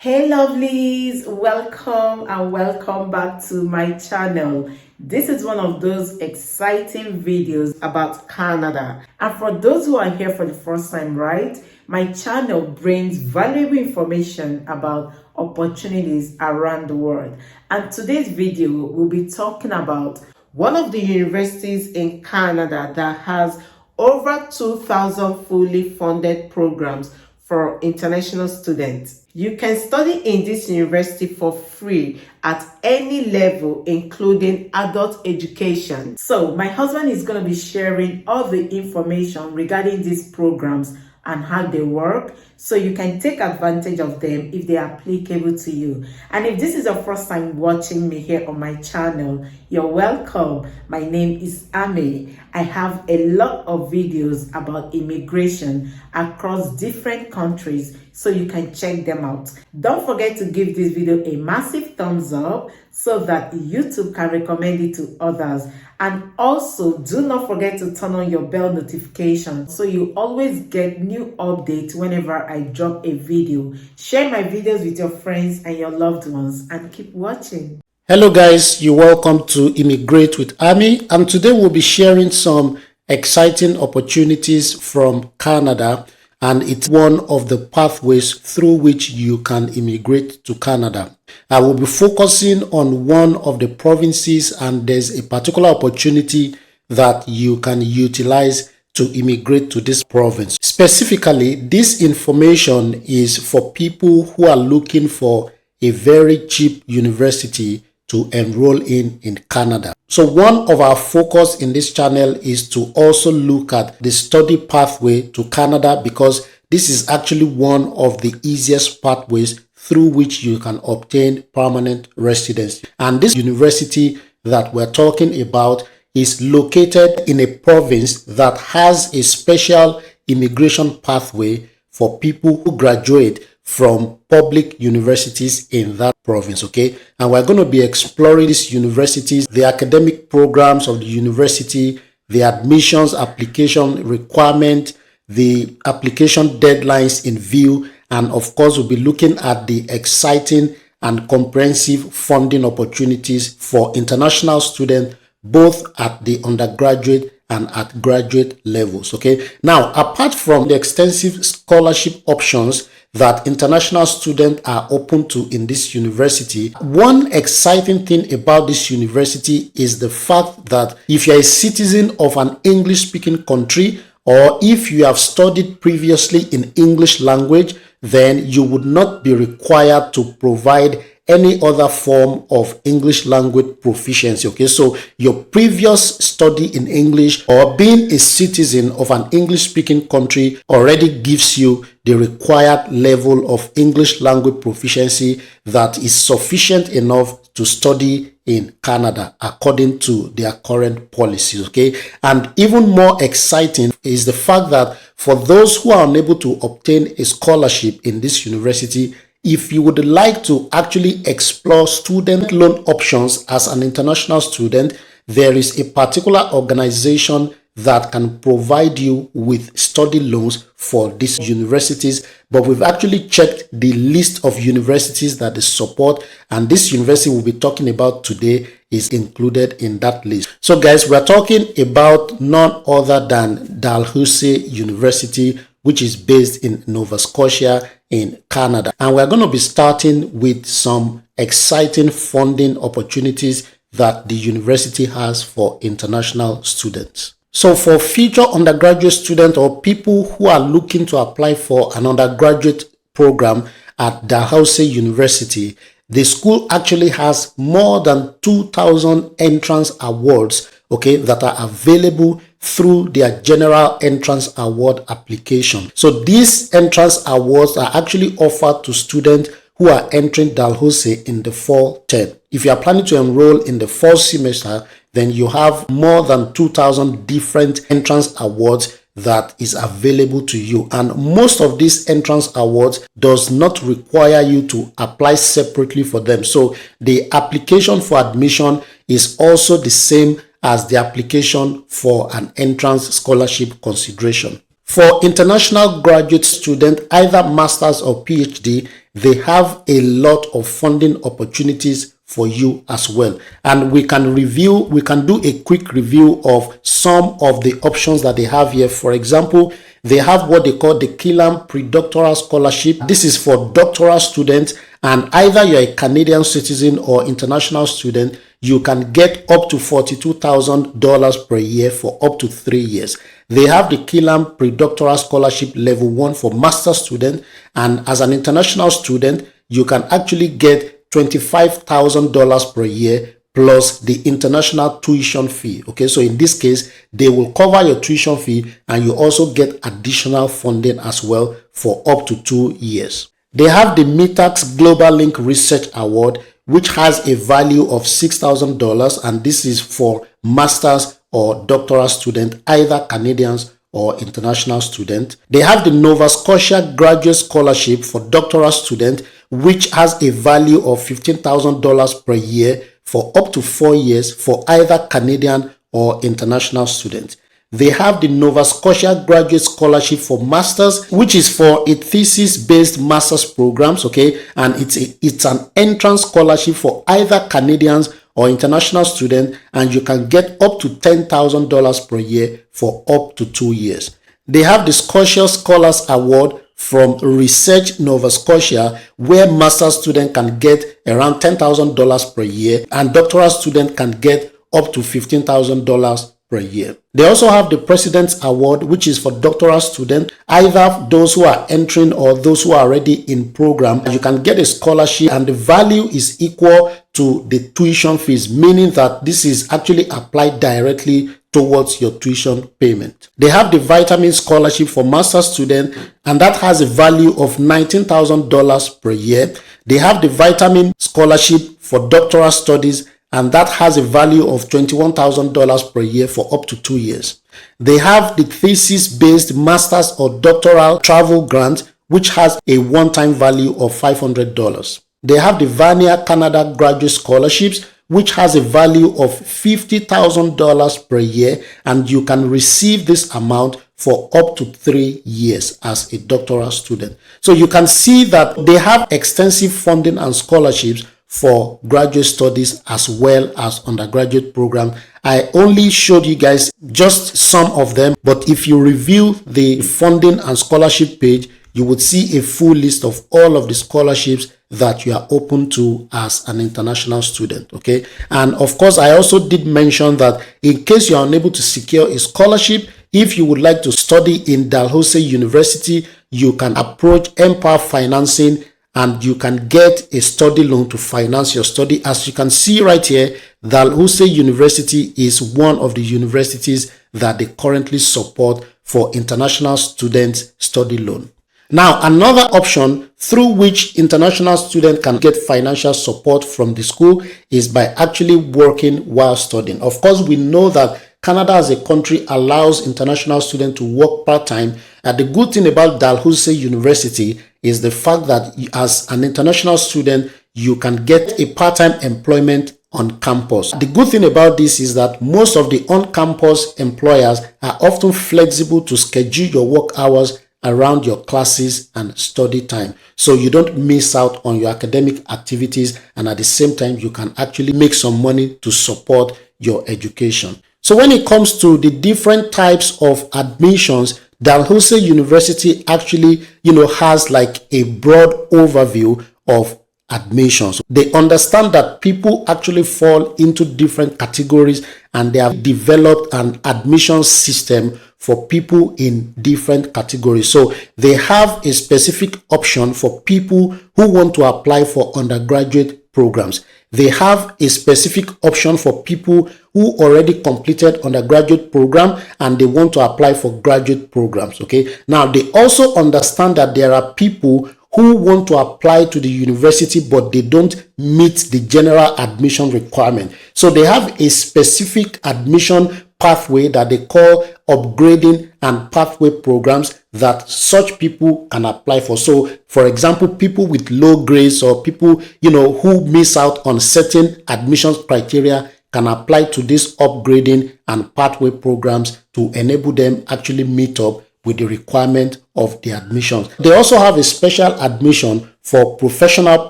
Hey lovelies, welcome and welcome back to my channel. This is one of those exciting videos about Canada, and for those who are here for the first time, right, my channel brings valuable information about opportunities around the world. And today's video will be talking about one of the universities in Canada that has over 2,000 fully funded programs for international students. You can study in this university for free at any level, including adult education. So my husband is going to be sharing all the information regarding these programs and how they work, so you can take advantage of them if they are applicable to you. And if this is your first time watching me here on my channel, you're welcome. My name is Ammy. I have a lot of videos about immigration across different countries, so you can check them out. Don't forget to give this video a massive thumbs up so that YouTube can recommend it to others. And also, do not forget to turn on your bell notification so you always get new updates whenever I drop a video. Share my videos with your friends and your loved ones, and keep watching. Hello guys, you're welcome to Immigrate with Ammy, and today we'll be sharing some exciting opportunities from Canada, and it's one of the pathways through which you can immigrate to Canada. I will be focusing on one of the provinces, and there's a particular opportunity that you can utilize to immigrate to this province. Specifically, this information is for people who are looking for a very cheap university to enroll in Canada. So one of our focus in this channel is to also look at the study pathway to Canada, because this is actually one of the easiest pathways through which you can obtain permanent residency. And this university that we're talking about is located in a province that has a special immigration pathway for people who graduate from public universities in that province, okay? And we're going to be exploring these universities, the academic programs of the university, the admissions application requirement, the application deadlines in view, and of course we'll be looking at the exciting and comprehensive funding opportunities for international students, both at the undergraduate and at graduate levels, okay? Now, apart from the extensive scholarship options that international students are open to in this university, one exciting thing about this university is the fact that if you're a citizen of an English-speaking country, or if you have studied previously in English language, then you would not be required to provide any other form of English language proficiency, okay? So your previous study in English or being a citizen of an English-speaking country already gives you the required level of English language proficiency that is sufficient enough to study in Canada according to their current policies, okay? And even more exciting is the fact that for those who are unable to obtain a scholarship in this university, if you would like to actually explore student loan options as an international student, there is a particular organization that can provide you with study loans for these universities. But we've actually checked the list of universities that they support, and this university we'll be talking about today is included in that list. So guys, we're talking about none other than Dalhousie University, which is based in Nova Scotia in Canada. And we're going to be starting with some exciting funding opportunities that the university has for international students. So for future undergraduate students or people who are looking to apply for an undergraduate program at Dalhousie University, the school actually has more than 2,000 entrance awards, okay, that are available through their general entrance award application. So these entrance awards are actually offered to students who are entering Dalhousie in the fall term. If you are planning to enroll in the fall semester, then you have more than 2,000 different entrance awards that is available to you, and most of these entrance awards does not require you to apply separately for them. So the application for admission is also the same as the application for an entrance scholarship consideration. For international graduate students, either master's or PhD, they have a lot of funding opportunities for you as well. And we can do a quick review of some of the options that they have here. For example, they have what they call the Killam Predoctoral Scholarship. This is for doctoral students, and either you're a Canadian citizen or international student, you can get up to $42,000 per year for up to 3 years. They have the Killam Predoctoral Scholarship Level 1 for master's student, and as an international student, you can actually get $25,000 per year plus the international tuition fee. Okay, so in this case, they will cover your tuition fee and you also get additional funding as well for up to 2 years. They have the MITAX Global Link Research Award, which has a value of $6,000, and this is for master's or doctoral student, either Canadians or international student. They have the Nova Scotia Graduate Scholarship for doctoral student, which has a value of $15,000 per year for up to 4 years for either Canadian or international students. They have the Nova Scotia Graduate Scholarship for Masters, which is for a thesis-based master's programs, okay? And it's an entrance scholarship for either Canadians or international students, and you can get up to $10,000 per year for up to 2 years. They have the Scotia Scholars Award from Research Nova Scotia, where master's student can get around $10,000 per year and doctoral student can get up to $15,000 per year. They also have the President's Award, which is for doctoral students, either those who are entering or those who are already in program. You can get a scholarship and the value is equal to the tuition fees, meaning that this is actually applied directly towards your tuition payment. They have the Vitamin Scholarship for master's students, and that has a value of $19,000 per year. They have the Vitamin Scholarship for doctoral studies, and that has a value of $21,000 per year for up to 2 years. They have the thesis-based master's or doctoral travel grant, which has a one-time value of $500. They have the Vania Canada Graduate Scholarships, which has a value of $50,000 per year, and you can receive this amount for up to 3 years as a doctoral student. So you can see that they have extensive funding and scholarships for graduate studies as well as undergraduate program. I only showed you guys just some of them, but if you review the funding and scholarship page, you would see a full list of all of the scholarships that you are open to as an international student. Okay, and of course I also did mention that in case you are unable to secure a scholarship, if you would like to study in Dalhousie University, you can approach Empower Financing and you can get a study loan to finance your study. As you can see right here, Dalhousie University is one of the universities that they currently support for international students study loan. Now, another option through which international students can get financial support from the school is by actually working while studying. Of course, we know that Canada as a country allows international students to work part-time. And the good thing about Dalhousie University is the fact that as an international student, you can get a part-time employment on campus. The good thing about this is that most of the on-campus employers are often flexible to schedule your work hours around your classes and study time, so you don't miss out on your academic activities, and at the same time you can actually make some money to support your education. So when it comes to the different types of admissions, Dalhousie University actually has like a broad overview of admissions. They understand that people actually fall into different categories, and they have developed an admission system for people in different categories. So they have a specific option for people who want to apply for undergraduate programs. They have a specific option for people who already completed undergraduate program and they want to apply for graduate programs. Okay, now they also understand that there are people who want to apply to the university but they don't meet the general admission requirement. So they have a specific admission pathway that they call upgrading and pathway programs that such people can apply for. So for example, people with low grades or people who miss out on certain admissions criteria can apply to these upgrading and pathway programs to enable them actually meet up with the requirement of the admissions. They also have a special admission for professional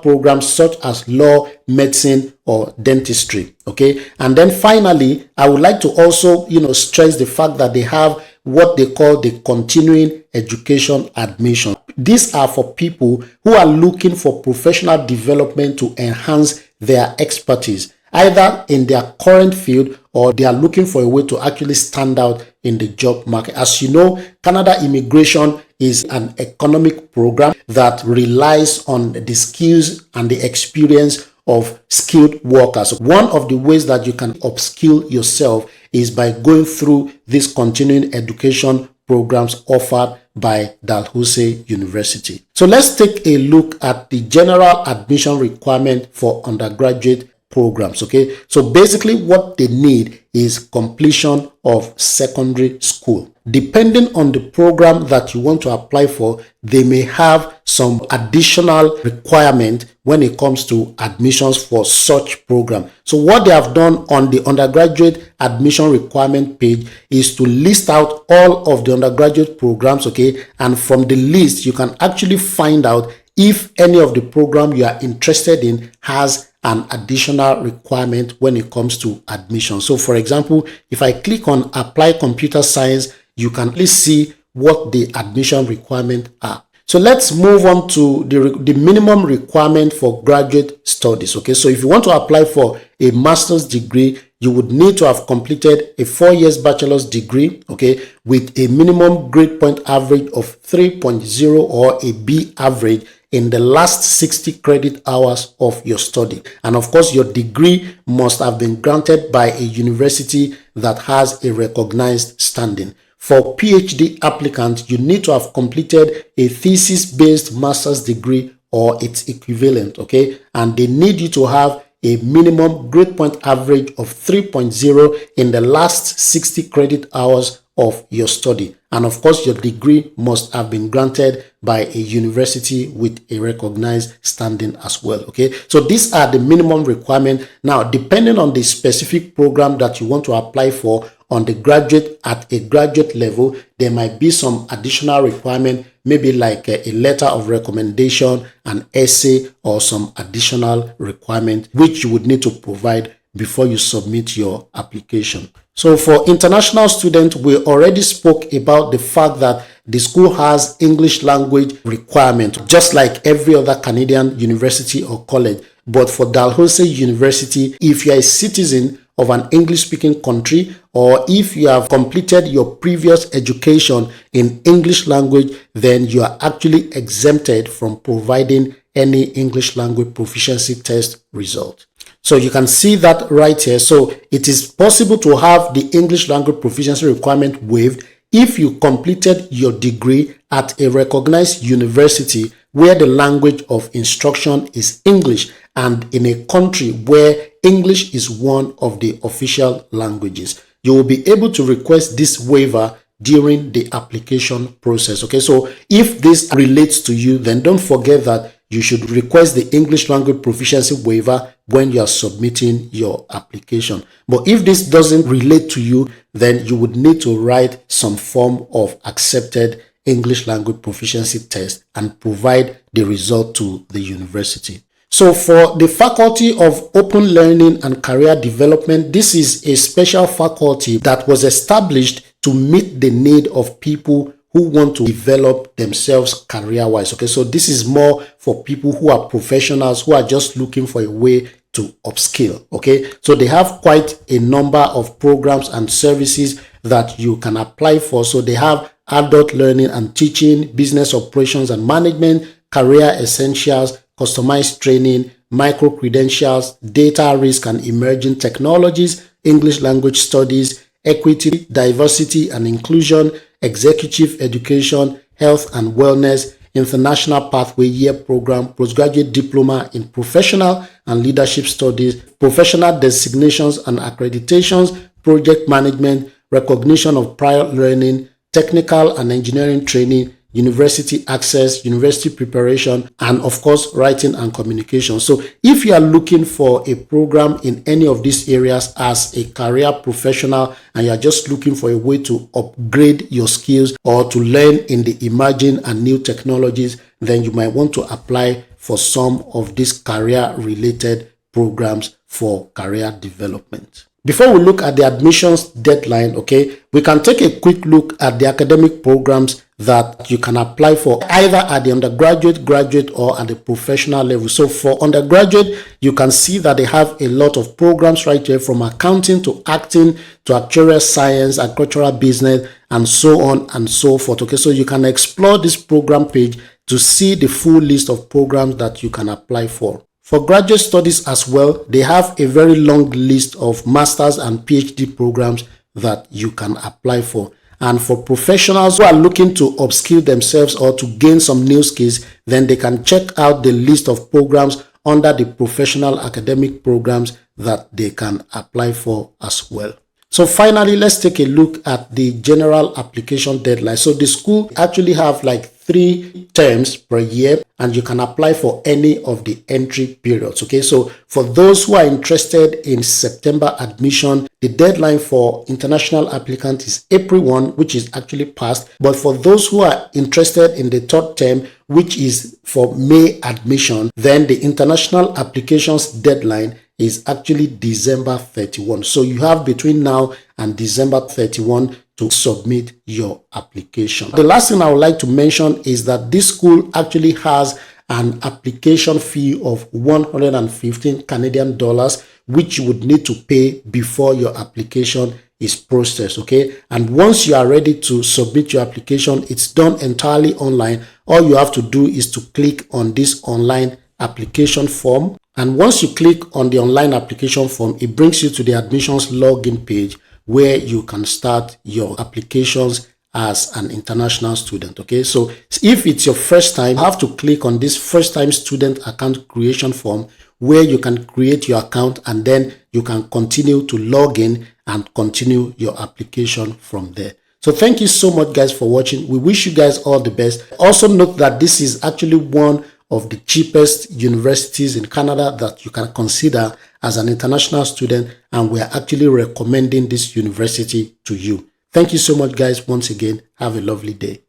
programs such as law, medicine, or dentistry. Okay, and then finally, I would like to also stress the fact that they have what they call the continuing education admission. These are for people who are looking for professional development to enhance their expertise, either in their current field or they are looking for a way to actually stand out in the job market. As you know, Canada Immigration is an economic program that relies on the skills and the experience of skilled workers. One of the ways that you can upskill yourself is by going through these continuing education programs offered by Dalhousie University. So let's take a look at the general admission requirement for undergraduate programs. Okay, so basically what they need is completion of secondary school. Depending on the program that you want to apply for, they may have some additional requirement when it comes to admissions for such program. So what they have done on the undergraduate admission requirement page is to list out all of the undergraduate programs, okay, and from the list you can actually find out if any of the program you are interested in has an additional requirement when it comes to admission. So for example, if I click on apply computer science, you can at least see what the admission requirements are. So let's move on to the minimum requirement for graduate studies. Okay, so if you want to apply for a master's degree, you would need to have completed a 4 years bachelor's degree, okay, with a minimum grade point average of 3.0 or a B average in the last 60 credit hours of your study. And of course, your degree must have been granted by a university that has a recognized standing. For PhD applicants, you need to have completed a thesis-based master's degree or its equivalent, okay? And they need you to have a minimum grade point average of 3.0 in the last 60 credit hours of your study. And of course, your degree must have been granted by a university with a recognized standing as well. Okay, so these are the minimum requirements. Now, depending on the specific program that you want to apply for on the graduate at a graduate level, there might be some additional requirement, maybe like a letter of recommendation, an essay, or some additional requirement which you would need to provide before you submit your application. So for international students, we already spoke about the fact that the school has English language requirement, just like every other Canadian university or college. But for Dalhousie University, if you are a citizen of an English-speaking country, or if you have completed your previous education in English language, then you are actually exempted from providing any English language proficiency test result. So you can see that right here. So it is possible to have the English language proficiency requirement waived if you completed your degree at a recognized university where the language of instruction is English and in a country where English is one of the official languages. You will be able to request this waiver during the application process. Okay, so if this relates to you, then don't forget that you should request the English language proficiency waiver when you are submitting your application. But if this doesn't relate to you, then you would need to write some form of accepted English language proficiency test and provide the result to the university. So for the Faculty of Open Learning and Career Development, this is a special faculty that was established to meet the need of people who want to develop themselves career-wise. Okay, so this is more for people who are professionals who are just looking for a way to upskill. Okay, so they have quite a number of programs and services that you can apply for. So they have adult learning and teaching, business operations and management, career essentials, customized training, micro credentials, data risk and emerging technologies, English language studies, equity, diversity and inclusion, executive education, health and wellness, international pathway year program, postgraduate diploma in professional and leadership studies, professional designations and accreditations, project management, recognition of prior learning, technical and engineering training, university access, university preparation, and of course, writing and communication. So if you are looking for a program in any of these areas as a career professional and you are just looking for a way to upgrade your skills or to learn in the emerging and new technologies, then you might want to apply for some of these career-related programs for career development. Before we look at the admissions deadline, okay, we can take a quick look at the academic programs that you can apply for either at the undergraduate, graduate, or at the professional level. So for undergraduate, you can see that they have a lot of programs right here, from accounting to acting to actuarial science, agricultural business, and so on and so forth. Okay, so you can explore this program page to see the full list of programs that you can apply for. For graduate studies as well, they have a very long list of master's and PhD programs that you can apply for. And for professionals who are looking to upskill themselves or to gain some new skills, then they can check out the list of programs under the professional academic programs that they can apply for as well. So finally, let's take a look at the general application deadline. So the school actually have like 3 terms per year, and you can apply for any of the entry periods. Okay, so for those who are interested in September admission, the deadline for international applicants is April 1, which is actually passed. But for those who are interested in the 3rd term, which is for May admission, then the international applications deadline is actually December 31. So you have between now and December 31 to submit your application. The last thing I would like to mention is that this school actually has an application fee of 115 Canadian dollars, which you would need to pay before your application is processed. Okay, and once you are ready to submit your application, it's done entirely online. All you have to do is to click on this online application form, and once you click on the online application form, it brings you to the admissions login page where you can start your applications as an international student. Okay, so if it's your first time, you have to click on this first time student account creation form where you can create your account, and then you can continue to log in and continue your application from there. So thank you so much guys for watching. We wish you guys all the best. Also note that this is actually one of the cheapest universities in Canada that you can consider as an international student, and we are actually recommending this university to you. Thank you so much guys. Once again, have a lovely day.